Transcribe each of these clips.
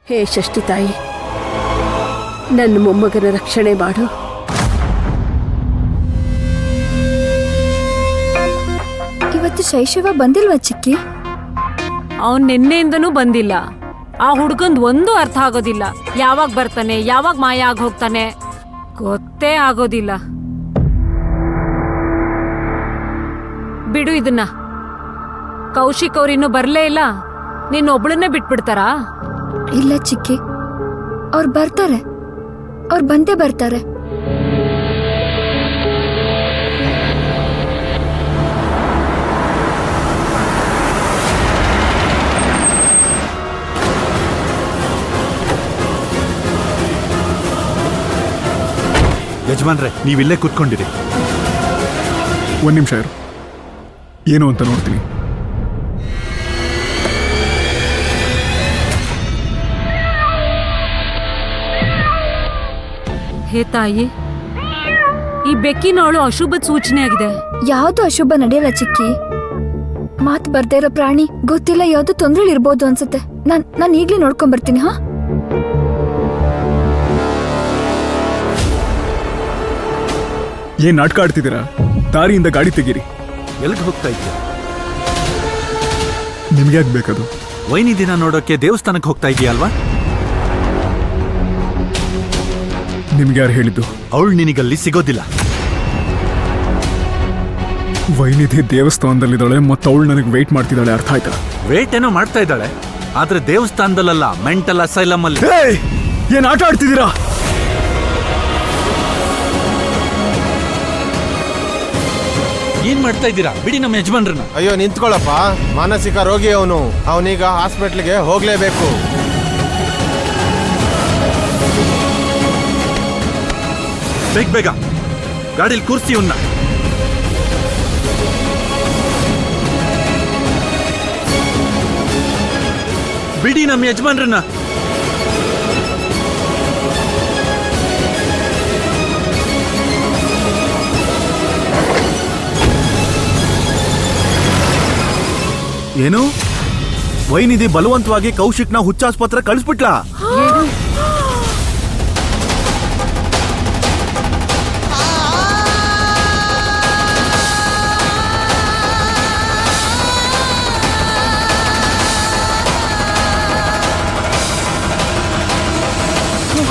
ಹೇ ಷಷ್ಠಿ ತಾಯಿ, ನನ್ನ ಮೊಮ್ಮಗನ ರಕ್ಷಣೆ ಮಾಡು. ಇವತ್ತು ಶೈಶವ ಬಂದಿಲ್ವಾ ಚಿಕ್ಕಿ? ಅವನ್ ನಿನ್ನೆಯಿಂದನೂ ಬಂದಿಲ್ಲ. ಆ ಹುಡ್ಗಂದ್ ಒಂದು ಅರ್ಥ ಆಗೋದಿಲ್ಲ. ಯಾವಾಗ ಬರ್ತಾನೆ, ಯಾವಾಗ ಮಾಯ ಆಗಿ ಹೋಗ್ತಾನೆ ಗೊತ್ತೇ ಆಗೋದಿಲ್ಲ. ಬಿಡು ಇದನ್ನ. ಕೌಶಿಕ್ ಅವ್ರಿನ್ನೂ ಬರ್ಲೇ ಇಲ್ಲ. ನಿನ್ನೊಬ್ಳನ್ನೇ ಬಿಟ್ಬಿಡ್ತಾರಾ? ಇಲ್ಲ ಚಿಕ್ಕಿ, ಅವ್ರು ಬರ್ತಾರೆ. ಅವ್ರು ಬಂದೇ ಬರ್ತಾರೆ. ಯಜಮಾನ್ರೆ, ನೀವಿಲ್ಲೇ ಕೂತ್ಕೊಂಡಿರಿ. ಒಂದು ನಿಮಿಷ ಇರು, ಏನು ಅಂತ ನೋಡ್ತೀನಿ. ಹೇ ತಾಯಿ, ಈ ಬೆಕ್ಕಿನವಳು ಅಶುಭದ ಸೂಚನೆ ಆಗಿದೆ. ಯಾವ್ದು ಅಶುಭ ನಡೆಯಲ್ಲ ಚಿಕ್ಕಿ. ಮಾತು ಬರ್ದೇ ಇರೋ ಪ್ರಾಣಿ ಗೊತ್ತಿಲ್ಲ, ಯಾವ್ದು ತೊಂದ್ರೆ ಇರ್ಬೋದು ಅನ್ಸುತ್ತೆ. ನಾನ್ ಈಗ್ಲೇ ನೋಡ್ಕೊಂಡ್ ಬರ್ತೀನಿ. ಹಾ, ಏನ್ ನಾಟಕ ಆಡ್ತಿದ್ದೀರಾ? ದಾರಿಯಿಂದ ಗಾಡಿ ತೆಗೀರಿ. ಎಲ್ಲಿಗೆ ಹೋಗ್ತಾ ಇದ್ದೀಯ? ನಿಮ್ಗೆ ಯಾಕೆ ಬೇಕದು? ವೈನಿ ದಿನ ನೋಡೋಕೆ ದೇವಸ್ಥಾನಕ್ಕೆ ಹೋಗ್ತಾ ಇದೀಯಲ್ವಾ? ನಿಮ್ಗೆ ಯಾರು ಹೇಳಿದ್ದು? ಅವಳು ನಿನಗಲ್ಲಿ ಸಿಗೋದಿಲ್ಲ. ವೈನಿಧಿ ದೇವಸ್ಥಾನದಲ್ಲಿದ್ದಾಳೆ ಮತ್ತು ಅವಳು ನನಗೆ ವೇಟ್ ಮಾಡ್ತಿದ್ದಾಳೆ, ಅರ್ಥ ಆಯ್ತಾ? ವೇಟ್ ಏನೋ ಮಾಡ್ತಾ ಇದ್ದಾಳೆ, ಆದ್ರೆ ದೇವಸ್ಥಾನದಲ್ಲ, ಮೆಂಟಲ್ ಅಸೈಲಮ್ ಅಲ್ಲಿ. ಏನ್ ಆಟ ಆಡ್ತಿದ್ದೀರಾ? ಏನ್ ಮಾಡ್ತಾ ಇದ್ದೀರಾ? ಬಿಡಿ ನಮ್ಮ ಯಜಮಾನ್ರನ್ನ. ಅಯ್ಯೋ ನಿಂತ್ಕೊಳ್ಳಪ್ಪ, ಮಾನಸಿಕ ರೋಗಿ ಅವನು. ಅವನೀಗ ಹಾಸ್ಪಿಟ್ಲ್ಗೆ ಹೋಗ್ಲೇಬೇಕು. ಬೇಗ ಬೇಗ ಗಾಡಿಲಿ ಕೂರ್ಸಿ ಇವನ್ನ. ಬಿಡಿ ನಮ್ಮ ಯಜಮಾನ್ರನ್ನ. ಏನು? ವೈನಿಧಿ ಬಲವಂತವಾಗಿ ಕೌಶಿಕ್ನ ಹುಚ್ಚಾಸ್ಪತ್ರೆ ಕಳಿಸ್ಬಿಟ್ಲಾ?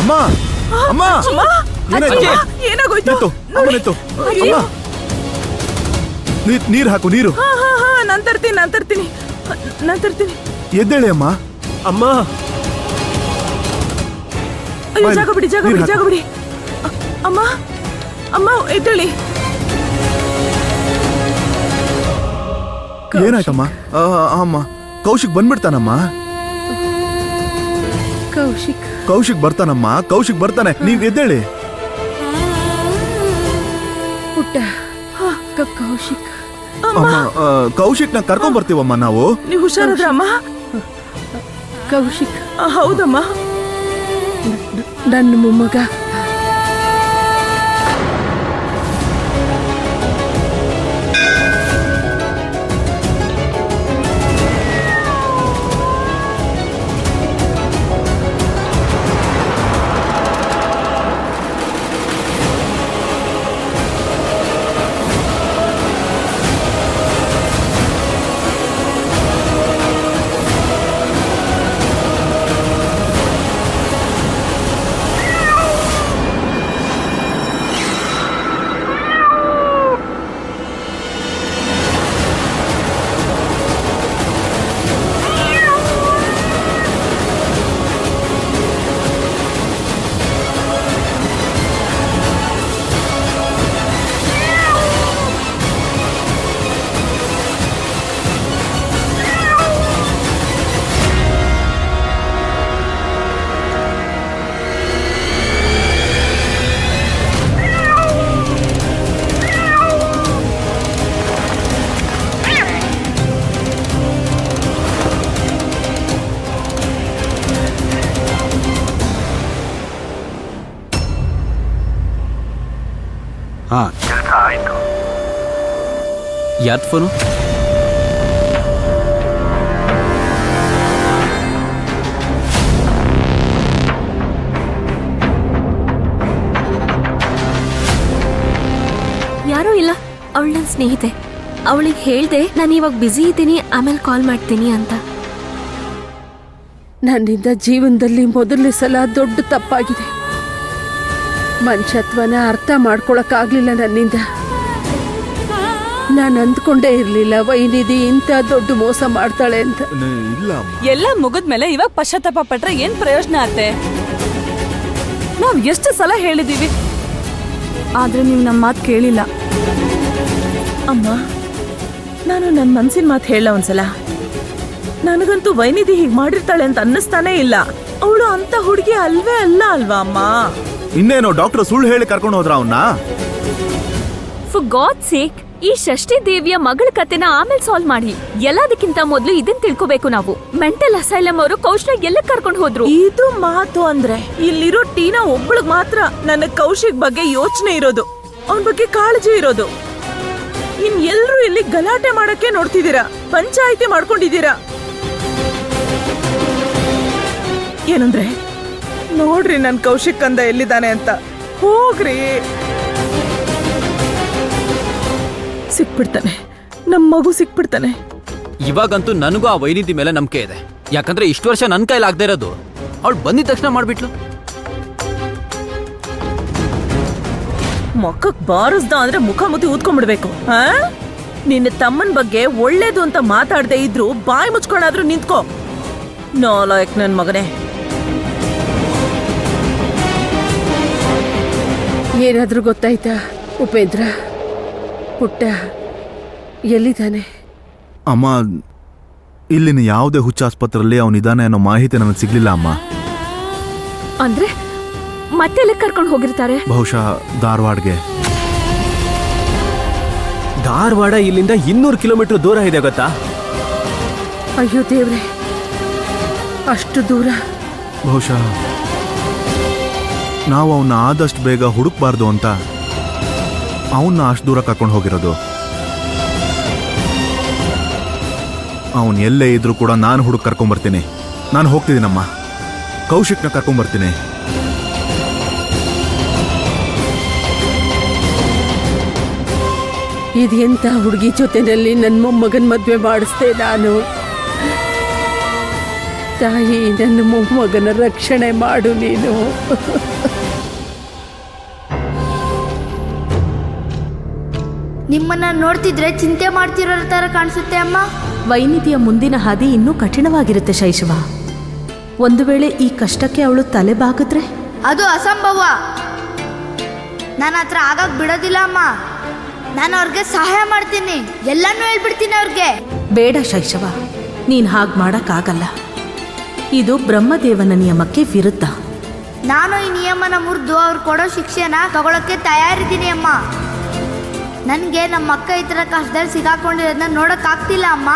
ಅಮ್ಮ, ಅಮ್ಮ, ಏನಾಗೋಯ್ತು? ನೀರು ಹಾಕು, ನೀರು. ನಾನ್ ತರ್ತೀನಿ. ಎದ್ದೇಳಿ ಅಮ್ಮ. ಅಮ್ಮ, ಅಯ್ಯೋ, ಜಾಗ ಬಿಡಿ. ಅಮ್ಮ ಎದ್ದೇಳಿ. ಏನಾಯ್ತಮ್ಮ? ಅಮ್ಮ, ಕೌಶಿಕ್ ಬಂದ್ಬಿಡ್ತಾನಮ್ಮ. ಕೌಶಿಕ್ ಬರ್ತಾನಮ್ಮ, ಕೌಶಿಕ್ ಬರ್ತಾನೆ. ನೀವ್ ಎದ್ದೇಳಿ. ಕೌಶಿಕ್, ಅಮ್ಮ, ಕೌಶಿಕ್ನ ಕರ್ಕೊಂಡ್ ಬರ್ತೀವಮ್ಮ ನಾವು. ನೀವು ಹುಷಾರಾದ್ರ ಅಮ್ಮ? ಕೌಶಿಕ್ ಹೌದಮ್ಮ. ನನ್ನ ಮೊಮ್ಮಗ. ಹಾ, ಯಾರ್ದು ಫೋನು? ಅವಳು ನನ್ನ ಸ್ನೇಹಿತೆ. ಅವಳಿಗೆ ಹೇಳ್ದೆ ನಾನು ಇವಾಗ ಬ್ಯುಸಿ ಇದ್ದೀನಿ, ಆಮೇಲೆ ಕಾಲ್ ಮಾಡ್ತೀನಿ ಅಂತ. ನನ್ನಿಂದ ಜೀವನದಲ್ಲಿ ಮೊದಲನೇ ಸಲ ದೊಡ್ಡ ತಪ್ಪಾಗಿದೆ. ಮನುಷ್ಯತ್ವನ ಅರ್ಥ ಮಾಡ್ಕೊಳಕ್ಕಾಗ್ಲಿಲ್ಲ ನನ್ನಿಂದ. ನಾನು ಅಂದ್ಕೊಂಡೇ ಇರ್ಲಿಲ್ಲ ವೈನಿಧಿ ಇಂಥ ದೊಡ್ಡ ಮೋಸ ಮಾಡ್ತಾಳೆ ಅಂತ. ಇಲ್ಲ ಅಮ್ಮ. ಎಲ್ಲ ಮುಗಿದ್ಮೇಲೆ ಇವಾಗ ಪಶ್ಚಾತ್ತಾಪ ಪಟ್ರೆ ಏನ್ ಪ್ರಯೋಜನ ಆತೆ? ನಾವ್ ಎಷ್ಟು ಸಲ ಹೇಳಿದೀವಿ, ಆದ್ರೆ ನೀವು ನಮ್ಮ ಮಾತು ಕೇಳಿಲ್ಲ. ಅಮ್ಮ, ನಾನು ನನ್ನ ಮನ್ಸಿನ ಮಾತು ಹೇಳ ಒಂದ್ಸಲ. ನನಗಂತೂ ವೈನಿಧಿ ಹೀಗ್ ಮಾಡಿರ್ತಾಳೆ ಅಂತ ಅನ್ನಿಸ್ತಾನೆ ಇಲ್ಲ. ಅವಳು ಅಂತ ಹುಡುಗಿ ಅಲ್ವೇ ಅಲ್ಲ ಅಲ್ವಾ ಅಮ್ಮ? ಇನ್ನೇನೋ ಡಾಕ್ಟರ್ ಸುಳ್ಳು ಹೇಳಿ ಕರ್ಕೊಂಡು ಹೋದ್ರ ಅವನ್ನ. ಫಾರ್ ಗಾಡ್ ಸೇಕ್, ಈ ಷಷ್ಠಿ ದೇವಿಯ ಮಗಳ ಕತೆನ ಆಮೇಲೆ ಸಾಲ್ವ್ ಮಾಡಿ. ಎಲ್ಲದಕ್ಕಿಂತ ಮೊದಲು ಇದನ್ ತಿಳ್ಕೋಬೇಕು ನಾವು. ಮೆಂಟಲ್ ಅಸೈಲಮ್ ಅವರು ಕೌಶ್ನ ಎಲ್ಲ ಕರ್ಕೊಂಡು ಹೋದ್ರು. ಇದು ಮಾತು ಅಂದ್ರೆ ಇಲ್ಲಿರೋ ಟೀನಾ ಒಬ್ಳಿಗ್ ಮಾತ್ರ ನನ್ನ ಕೌಶಿಕ್ ಬಗ್ಗೆ ಯೋಚನೆ ಇರೋದು, ಅವನ ಬಗ್ಗೆ ಕಾಳಜಿ ಇರೋದು. ಇನ್ ಎಲ್ರು ಇಲ್ಲಿ ಗಲಾಟೆ ಮಾಡಕ್ಕೆ ನೋಡ್ತಿದ್ದೀರಾ, ಪಂಚಾಯಿತಿ ಮಾಡ್ಕೊಂಡಿದ್ದೀರಾ. ಏನಂದ್ರೆ ನೋಡ್ರಿ ನನ್ ಕೌಶಿಕ್ ಕಂದ ಎಲ್ಲಿದ್ದಾನೆ ಅಂತ. ಹೋಗ್ರಿ, ಸಿಕ್ಬಿಡ್ತಾನೆ, ನಮ್ ಮಗು ಸಿಕ್ಬಿಡ್ತಾನೆ. ಇವಾಗಂತೂ ನನಗೂ ಆ ವೈನಿಧಿ ಮೇಲೆ ನಂಬಿಕೆ ಇದೆ. ಯಾಕಂದ್ರೆ ಇಷ್ಟು ವರ್ಷ ನನ್ನ ಕೈಲಿ ಆಗದೆ ಇರೋದು ಅವಳು ಬಂದಿದ ತಕ್ಷಣ ಮಾಡ್ಬಿಟ್ಲು. ಮೊಕ್ಕಕ್ ಬಾರಿಸ್ದ ಅಂದ್ರೆ ಮುಖ ಮುತ್ತಿ ಊದ್ಕೊಂಡ್ಬಿಡ್ಬೇಕು. ನಿನ್ನ ತಮ್ಮನ ಬಗ್ಗೆ ಒಳ್ಳೇದು ಅಂತ ಮಾತಾಡದೆ ಇದ್ರು ಬಾಯಿ ಮುಚ್ಕೊಂಡಾದ್ರೂ ನಿಂತ್ಕೋ. ನಾಲಾಯಕ್ ನನ್ ಮಗನೇ. ಏನಾದ್ರೂ ಗೊತ್ತಾಯ್ತಾ ಉಪೇಂದ್ರ? ಪುಟ್ಟ ಎಲ್ಲಿದ್ದಾನೆ? ಅಮ್ಮ, ಇಲ್ಲಿನ ಯಾವುದೇ ಹುಚ್ಚ ಆಸ್ಪತ್ರೆಯಲ್ಲಿ ಅವನಿದ್ದಾನೆ ಅನ್ನೋ ಮಾಹಿತಿ ನನಗೆ ಸಿಗ್ಲಿಲ್ಲ ಅಮ್ಮ. ಅಂದ್ರೆ ಮತ್ತೆ ಕರ್ಕೊಂಡು ಹೋಗಿರ್ತಾರೆ. ಬಹುಶಃ ಧಾರವಾಡ್ಗೆ. ಧಾರವಾಡ ಇಲ್ಲಿಂದ 200 ಕಿಲೋಮೀಟರ್ ದೂರ ಇದೆ ಗೊತ್ತಾ? ಅಯ್ಯೋ ದೇವ್ರೆ, ಅಷ್ಟು ದೂರ. ಬಹುಶಃ ನಾವು ಅವನ್ನ ಆದಷ್ಟು ಬೇಗ ಹುಡುಕ್ಬಾರ್ದು ಅಂತ ಅವನ್ನ ಅಷ್ಟು ದೂರ ಕರ್ಕೊಂಡು ಹೋಗಿರೋದು. ಅವನ್ ಎಲ್ಲೇ ಇದ್ರೂ ಕೂಡ ನಾನು ಹುಡುಕ್ ಕರ್ಕೊಂಬರ್ತೀನಿ. ನಾನು ಹೋಗ್ತಿದ್ದೀನಮ್ಮ, ಕೌಶಿಕ್ನ ಕರ್ಕೊಂಬರ್ತೀನಿ. ಇದೆಂತ ಹುಡುಗಿ ಜೊತೆನಲ್ಲಿ ನನ್ನ ಮೊಮ್ಮಗನ್ ಮದ್ವೆ ಮಾಡಿಸ್ದೆ ನಾನು. ತಾಯಿ, ನನ್ನ ಮೊಮ್ಮಗನ ರಕ್ಷಣೆ ಮಾಡು ನೀನು. ನಿಮ್ಮನ್ನ ನೋಡ್ತಿದ್ರೆ ಚಿಂತೆ ಮಾಡ್ತಿರೋ ತರ ಕಾಣಿಸುತ್ತೆ ಅಮ್ಮ. ವೈನಿಧಿಯ ಮುಂದಿನ ಹಾದಿ ಇನ್ನೂ ಕಠಿಣವಾಗಿರುತ್ತೆ ಶೈಶವ. ಒಂದು ವೇಳೆ ಈ ಕಷ್ಟಕ್ಕೆ ಅವಳು ತಲೆ ಬಾಗಿದ್ರೆ? ಅದು ಅಸಂಭವ. ನನ್ನ ಹತ್ರ ಆಗಕ್ ಬಿಡೋದಿಲ್ಲ ಅಮ್ಮ. ನಾನು ಅವ್ರಿಗೆ ಸಹಾಯ ಮಾಡ್ತೀನಿ, ಎಲ್ಲಾನು ಹೇಳ್ಬಿಡ್ತೀನಿ ಅವ್ರಿಗೆ. ಬೇಡ ಶೈಶವ, ನೀನ್ ಹಾಗೆ ಮಾಡಕ್ಕಾಗಲ್ಲ. ಇದು ಬ್ರಹ್ಮದೇವನ ನಿಯಮಕ್ಕೆ ವಿರುದ್ಧ. ನಾನು ಈ ನಿಯಮನ ಮುರಿದು ಅವ್ರು ಕೊಡೋ ಶಿಕ್ಷೆನ ತಗೊಳಕ್ಕೆ ತಯಾರಿದ್ದೀನಿ ಅಮ್ಮ. ನನಗೆ ನಮ್ಮ ಅಕ್ಕ ಈ ಥರ ಕಷ್ಟದಲ್ಲಿ ಸಿಗಾಕೊಂಡಿರೋದನ್ನ ನೋಡೋಕ್ಕಾಗ್ತಿಲ್ಲ ಅಮ್ಮ.